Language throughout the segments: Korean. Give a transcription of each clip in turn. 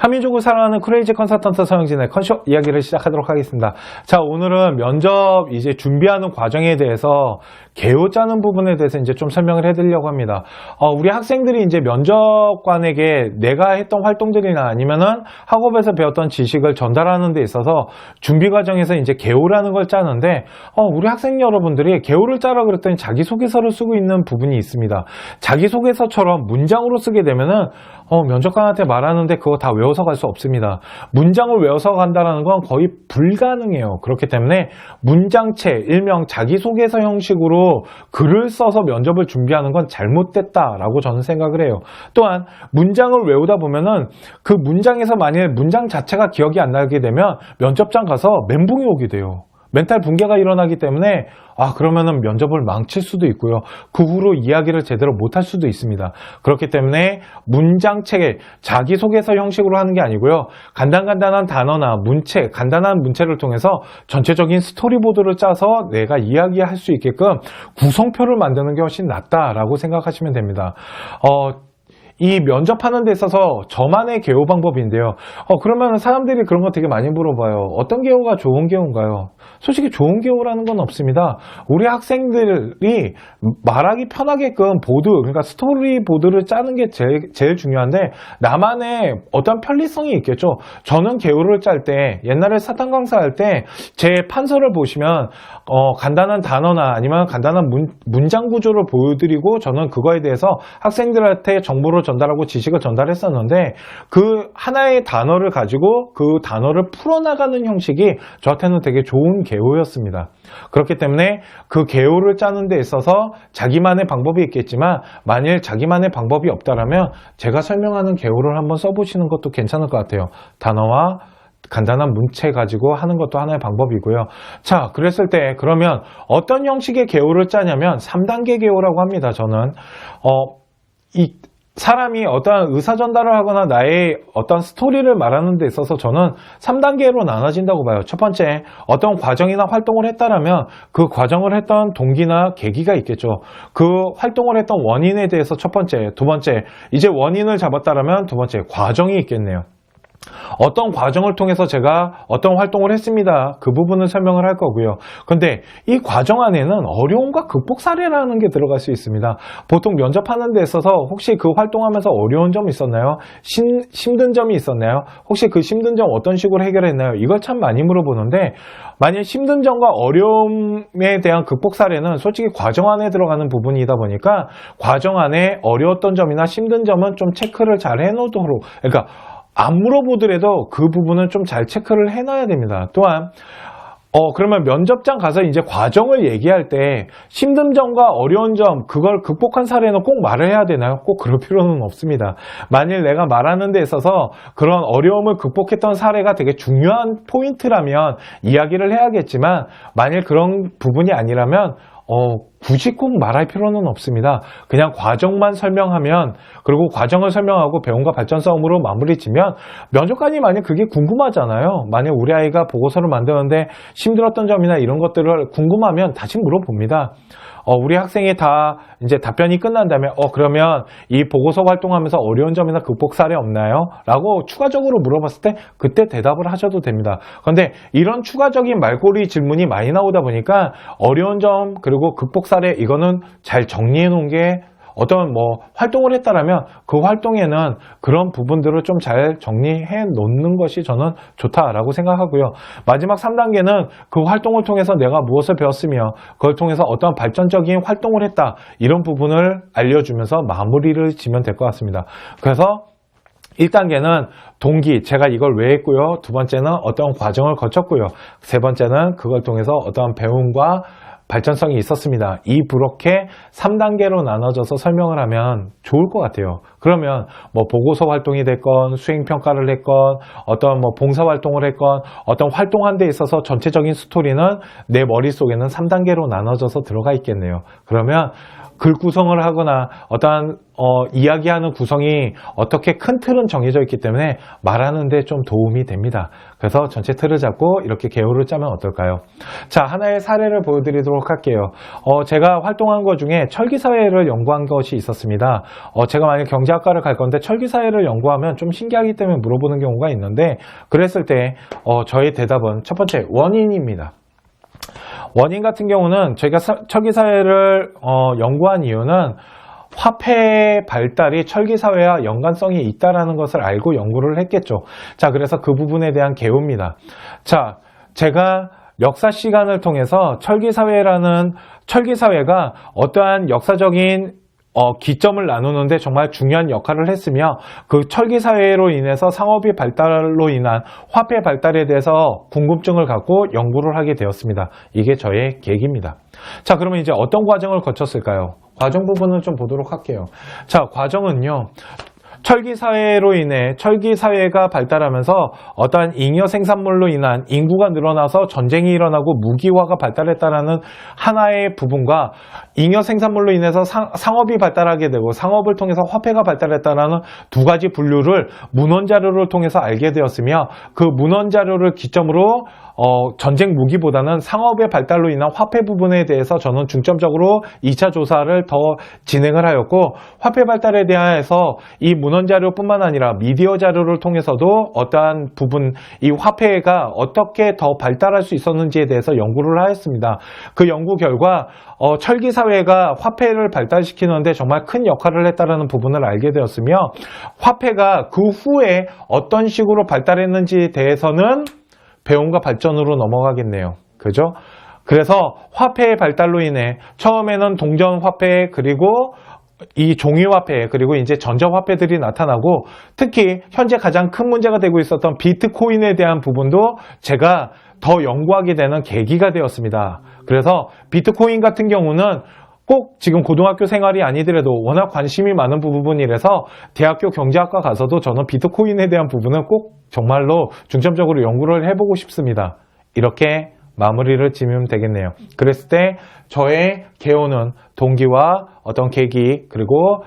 한민족을 사랑하는 크레이지 컨설턴트 서영진의 컨쇼 이야기를 시작하도록 하겠습니다. 자, 오늘은 면접 이제 준비하는 과정에 대해서 개요 짜는 부분에 대해서 이제 좀 설명을 해드리려고 합니다. 우리 학생들이 이제 면접관에게 내가 했던 활동들이나 아니면은 학업에서 배웠던 지식을 전달하는 데 있어서 준비 과정에서 이제 개요라는 걸 짜는데, 우리 학생 여러분들이 개요를 짜라 그랬더니 자기소개서를 쓰고 있는 부분이 있습니다. 자기소개서처럼 문장으로 쓰게 되면은 면접관한테 말하는데 그거 다 외워서 갈 수 없습니다. 문장을 외워서 간다는 건 거의 불가능해요. 그렇기 때문에 문장체, 일명 자기소개서 형식으로 글을 써서 면접을 준비하는 건 잘못됐다라고 저는 생각을 해요. 또한 문장을 외우다 보면은 그 문장에서 만일 문장 자체가 기억이 안 나게 되면 면접장 가서 멘붕이 오게 돼요. 멘탈 붕괴가 일어나기 때문에 그러면은 면접을 망칠 수도 있고요. 그 후로 이야기를 제대로 못할 수도 있습니다. 그렇기 때문에 문장체, 자기소개서 형식으로 하는 게 아니고요. 간단한 단어나 문체, 간단한 문체를 통해서 전체적인 스토리보드를 짜서 내가 이야기할 수 있게끔 구성표를 만드는 게 훨씬 낫다라고 생각하시면 됩니다. 이 면접하는 데 있어서 저만의 개요 방법인데요. 그러면 사람들이 그런 거 되게 많이 물어봐요. 어떤 개요가 좋은 개요인가요? 솔직히 좋은 개요라는 건 없습니다. 우리 학생들이 말하기 편하게끔 그러니까 스토리보드를 짜는 게 제일 중요한데, 나만의 어떤 편리성이 있겠죠. 저는 개요를 짤 때, 옛날에 사탕 강사할 때 제 판서를 보시면 간단한 단어나 아니면 간단한 문장 구조를 보여드리고 저는 그거에 대해서 학생들한테 정보를 전달하고 지식을 전달했었는데, 그 하나의 단어를 가지고 그 단어를 풀어나가는 형식이 저한테는 되게 좋은 개요였습니다. 그렇기 때문에 그 개요를 짜는 데 있어서 자기만의 방법이 있겠지만, 만일 자기만의 방법이 없다라면 제가 설명하는 개요를 한번 써보시는 것도 괜찮을 것 같아요. 단어와 간단한 문체 가지고 하는 것도 하나의 방법이고요. 자, 그랬을 때 그러면 어떤 형식의 개요를 짜냐면 3단계 개요라고 합니다. 저는 이 사람이 어떤 의사 전달을 하거나 나의 어떤 스토리를 말하는 데 있어서 저는 3단계로 나눠진다고 봐요. 첫 번째, 어떤 과정이나 활동을 했다라면 그 과정을 했던 동기나 계기가 있겠죠. 그 활동을 했던 원인에 대해서 첫 번째, 두 번째, 이제 원인을 잡았다라면 두 번째, 과정이 있겠네요. 어떤 과정을 통해서 제가 어떤 활동을 했습니다. 그 부분을 설명을 할 거고요. 근데 이 과정 안에는 어려움과 극복 사례라는 게 들어갈 수 있습니다. 보통 면접하는 데 있어서 혹시 그 활동하면서 어려운 점이 있었나요? 힘든 점이 있었나요? 혹시 그 힘든 점 어떤 식으로 해결했나요? 이걸 참 많이 물어보는데, 만약 힘든 점과 어려움에 대한 극복 사례는 솔직히 과정 안에 들어가는 부분이다 보니까 과정 안에 어려웠던 점이나 힘든 점은 좀 체크를 잘 해놓도록, 그러니까 안 물어보더라도 그 부분은 좀 잘 체크를 해놔야 됩니다. 또한 그러면 면접장 가서 이제 과정을 얘기할 때 힘든 점과 어려운 점, 그걸 극복한 사례는 꼭 말을 해야 되나요? 꼭 그럴 필요는 없습니다. 만일 내가 말하는 데 있어서 그런 어려움을 극복했던 사례가 되게 중요한 포인트라면 이야기를 해야겠지만, 만일 그런 부분이 아니라면 굳이 꼭 말할 필요는 없습니다. 그냥 과정만 설명하면, 그리고 과정을 설명하고 배움과 발전 싸움으로 마무리 지면 면접관이 만약 그게 궁금하잖아요. 만약 우리 아이가 보고서를 만드는데 힘들었던 점이나 이런 것들을 궁금하면 다시 물어봅니다. 우리 학생이 다 이제 답변이 끝난 다음에 그러면 이 보고서 활동하면서 어려운 점이나 극복 사례 없나요? 라고 추가적으로 물어봤을 때 그때 대답을 하셔도 됩니다. 그런데 이런 추가적인 말꼬리 질문이 많이 나오다 보니까 어려운 점 그리고 극복 사례, 이거는 잘 정리해 놓은 게, 어떤 활동을 했다라면 그 활동에는 그런 부분들을 좀 잘 정리해 놓는 것이 저는 좋다라고 생각하고요. 마지막 3단계는 그 활동을 통해서 내가 무엇을 배웠으며 그걸 통해서 어떤 발전적인 활동을 했다, 이런 부분을 알려주면서 마무리를 지면 될 것 같습니다. 그래서 1단계는 동기, 제가 이걸 왜 했고요. 두 번째는 어떤 과정을 거쳤고요. 세 번째는 그걸 통해서 어떤 배움과 발전성이 있었습니다. 이렇게 3단계로 나눠져서 설명을 하면 좋을 것 같아요. 그러면 보고서 활동이 됐건, 수행평가를 했건, 어떤 봉사활동을 했건, 어떤 활동한 데 있어서 전체적인 스토리는 내 머릿속에는 3단계로 나눠져서 들어가 있겠네요. 그러면 글 구성을 하거나 어떠한 이야기하는 구성이 어떻게 큰 틀은 정해져 있기 때문에 말하는 데 좀 도움이 됩니다. 그래서 전체 틀을 잡고 이렇게 개요를 짜면 어떨까요? 자, 하나의 사례를 보여드리도록 할게요. 제가 활동한 것 중에 철기사회를 연구한 것이 있었습니다. 제가 만약 경제학과를 갈 건데 철기사회를 연구하면 좀 신기하기 때문에 물어보는 경우가 있는데, 그랬을 때 저의 대답은 첫 번째, 원인입니다. 원인 같은 경우는 저희가 철기사회를 연구한 이유는 화폐 발달이 철기사회와 연관성이 있다는 것을 알고 연구를 했겠죠. 자, 그래서 그 부분에 대한 개요입니다. 자, 제가 역사 시간을 통해서 철기사회가 어떠한 역사적인 기점을 나누는데 정말 중요한 역할을 했으며, 그 철기사회로 인해서 상업의 발달로 인한 화폐 발달에 대해서 궁금증을 갖고 연구를 하게 되었습니다. 이게 저의 계기입니다. 자, 그러면 이제 어떤 과정을 거쳤을까요? 과정 부분을 좀 보도록 할게요. 자, 과정은요, 철기사회로 인해 철기사회가 발달하면서 어떠한 잉여 생산물로 인한 인구가 늘어나서 전쟁이 일어나고 무기화가 발달했다라는 하나의 부분과, 잉여 생산물로 인해서 상업이 발달하게 되고 상업을 통해서 화폐가 발달했다라는 두 가지 분류를 문헌자료를 통해서 알게 되었으며, 그 문헌자료를 기점으로 전쟁 무기보다는 상업의 발달로 인한 화폐 부분에 대해서 저는 중점적으로 2차 조사를 더 진행을 하였고, 화폐 발달에 대해서 이 문헌자료뿐만 아니라 미디어 자료를 통해서도 어떠한 부분, 이 화폐가 어떻게 더 발달할 수 있었는지에 대해서 연구를 하였습니다. 그 연구 결과 철기사회가 화폐를 발달시키는데 정말 큰 역할을 했다는 부분을 알게 되었으며, 화폐가 그 후에 어떤 식으로 발달했는지에 대해서는 배움과 발전으로 넘어가겠네요. 그죠? 그래서 화폐의 발달로 인해 처음에는 동전화폐, 그리고 이 종이화폐, 그리고 이제 전자화폐들이 나타나고, 특히 현재 가장 큰 문제가 되고 있었던 비트코인에 대한 부분도 제가 더 연구하게 되는 계기가 되었습니다. 그래서 비트코인 같은 경우는 꼭 지금 고등학교 생활이 아니더라도 워낙 관심이 많은 부분이라서 대학교 경제학과 가서도 저는 비트코인에 대한 부분은 꼭 정말로 중점적으로 연구를 해보고 싶습니다. 이렇게 마무리를 지으면 되겠네요. 그랬을 때 저의 개요는 동기와 어떤 계기, 그리고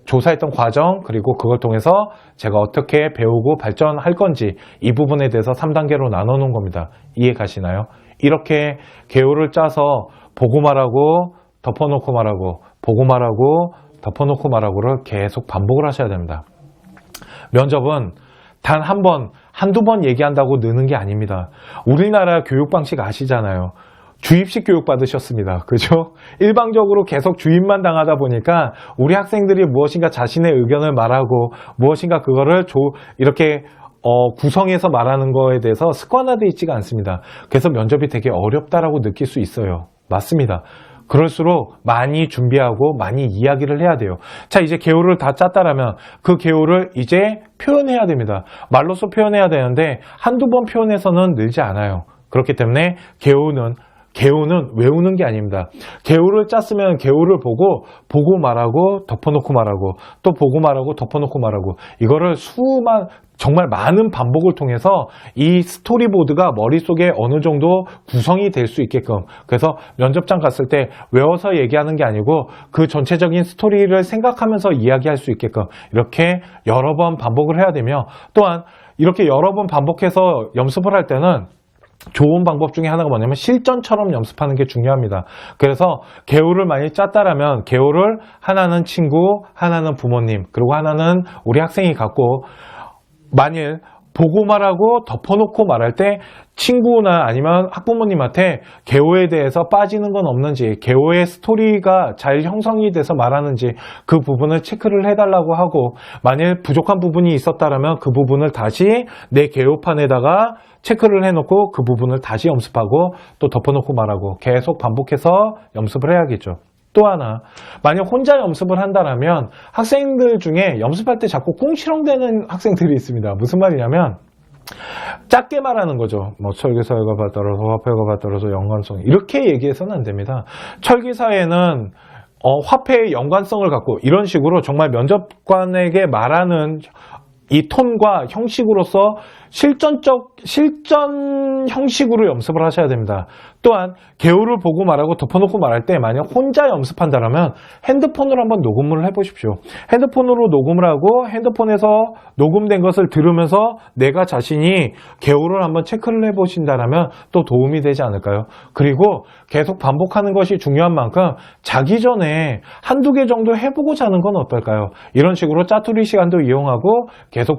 조사했던 과정, 그리고 그걸 통해서 제가 어떻게 배우고 발전할 건지, 이 부분에 대해서 3단계로 나눠 놓은 겁니다. 이해 가시나요? 이렇게 개요를 짜서 보고 말하고 덮어놓고 말하고, 보고 말하고 덮어놓고 말하고를 계속 반복을 하셔야 됩니다. 면접은 단 한 번, 한두 번 얘기한다고 느는 게 아닙니다. 우리나라 교육 방식 아시잖아요. 주입식 교육 받으셨습니다. 그죠? 일방적으로 계속 주입만 당하다 보니까 우리 학생들이 무엇인가 자신의 의견을 말하고 무엇인가 그거를 이렇게 구성해서 말하는 거에 대해서 습관화되어 있지가 않습니다. 그래서 면접이 되게 어렵다라고 느낄 수 있어요. 맞습니다. 그럴수록 많이 준비하고 많이 이야기를 해야 돼요. 자, 이제 개요를 다 짰다라면 그 개요를 이제 표현해야 됩니다. 말로써 표현해야 되는데 한두 번 표현해서는 늘지 않아요. 그렇기 때문에 개요는 외우는 게 아닙니다. 개요를 짰으면 개요를 보고 말하고 덮어놓고 말하고, 또 보고 말하고 덮어놓고 말하고, 이거를 정말 많은 반복을 통해서 이 스토리보드가 머릿속에 어느 정도 구성이 될 수 있게끔, 그래서 면접장 갔을 때 외워서 얘기하는 게 아니고 그 전체적인 스토리를 생각하면서 이야기할 수 있게끔 이렇게 여러 번 반복을 해야 되며, 또한 이렇게 여러 번 반복해서 연습을 할 때는 좋은 방법 중에 하나가 뭐냐면 실전처럼 연습하는 게 중요합니다. 그래서 개요를 많이 짰다라면 개요를 하나는 친구, 하나는 부모님, 그리고 하나는 우리 학생이 갖고, 만일 보고 말하고 덮어놓고 말할 때 친구나 아니면 학부모님한테 개요에 대해서 빠지는 건 없는지, 개요의 스토리가 잘 형성이 돼서 말하는지 그 부분을 체크를 해달라고 하고, 만일 부족한 부분이 있었다면 그 부분을 다시 내 개요판에다가 체크를 해놓고 그 부분을 다시 연습하고 또 덮어놓고 말하고 계속 반복해서 연습을 해야겠죠. 또 하나, 만약 혼자 연습을 한다면 학생들 중에 연습할 때 자꾸 꿍시렁대는 학생들이 있습니다. 무슨 말이냐면 작게 말하는 거죠. 뭐 철기사회가 발달해서 화폐가 발달해서 연관성, 이렇게 얘기해서는 안 됩니다. 철기사회는 화폐의 연관성을 갖고, 이런 식으로 정말 면접관에게 말하는 이 톤과 형식으로서 실전 형식으로 연습을 하셔야 됩니다. 또한 개요를 보고 말하고 덮어놓고 말할 때 만약 혼자 연습한다면 핸드폰으로 한번 녹음을 해보십시오. 핸드폰으로 녹음을 하고 핸드폰에서 녹음된 것을 들으면서 내가 자신이 개요를 한번 체크를 해보신다면 또 도움이 되지 않을까요? 그리고 계속 반복하는 것이 중요한 만큼 자기 전에 한두 개 정도 해보고 자는 건 어떨까요? 이런 식으로 짜투리 시간도 이용하고 계속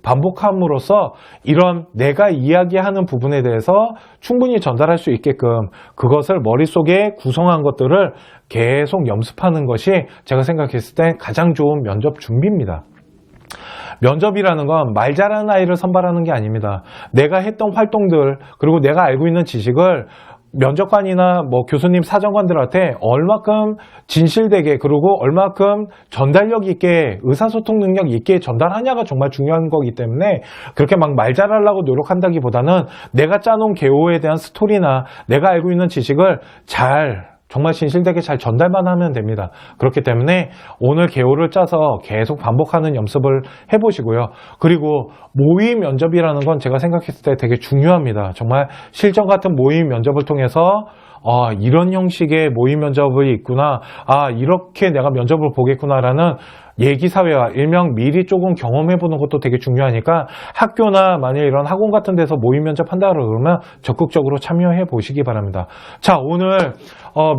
반복함으로써 이런 내가 이야기하는 부분에 대해서 충분히 전달할 수 있게끔 그것을 머릿속에 구성한 것들을 계속 연습하는 것이 제가 생각했을 때 가장 좋은 면접 준비입니다. 면접이라는 건 말 잘하는 아이를 선발하는 게 아닙니다. 내가 했던 활동들 그리고 내가 알고 있는 지식을 면접관이나 뭐 교수님 사정관들한테 얼마큼 진실되게 그리고 얼마큼 전달력 있게 의사소통 능력 있게 전달하냐가 정말 중요한 거기 때문에 그렇게 막 말 잘하려고 노력한다기보다는 내가 짜놓은 개요에 대한 스토리나 내가 알고 있는 지식을 정말 진실되게 잘 전달만 하면 됩니다. 그렇기 때문에 오늘 개요를 짜서 계속 반복하는 연습을 해보시고요. 그리고 모의 면접이라는 건 제가 생각했을 때 되게 중요합니다. 정말 실전 같은 모의 면접을 통해서 이런 형식의 모의 면접이 있구나. 이렇게 내가 면접을 보겠구나라는 예기사회화, 일명 미리 조금 경험해보는 것도 되게 중요하니까 학교나 만약 이런 학원 같은 데서 모의 면접한다 그러면 적극적으로 참여해 보시기 바랍니다. 자, 오늘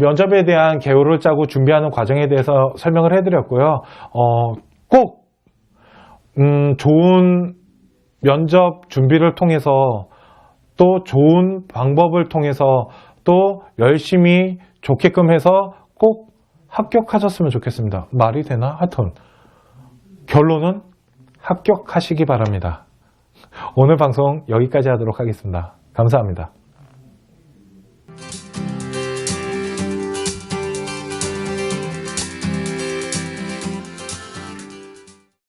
면접에 대한 개요를 짜고 준비하는 과정에 대해서 설명을 해드렸고요. 꼭 좋은 면접 준비를 통해서 또 좋은 방법을 통해서 또 열심히 좋게끔 해서 꼭 합격하셨으면 좋겠습니다. 말이 되나? 하여튼 결론은 합격하시기 바랍니다. 오늘 방송 여기까지 하도록 하겠습니다. 감사합니다.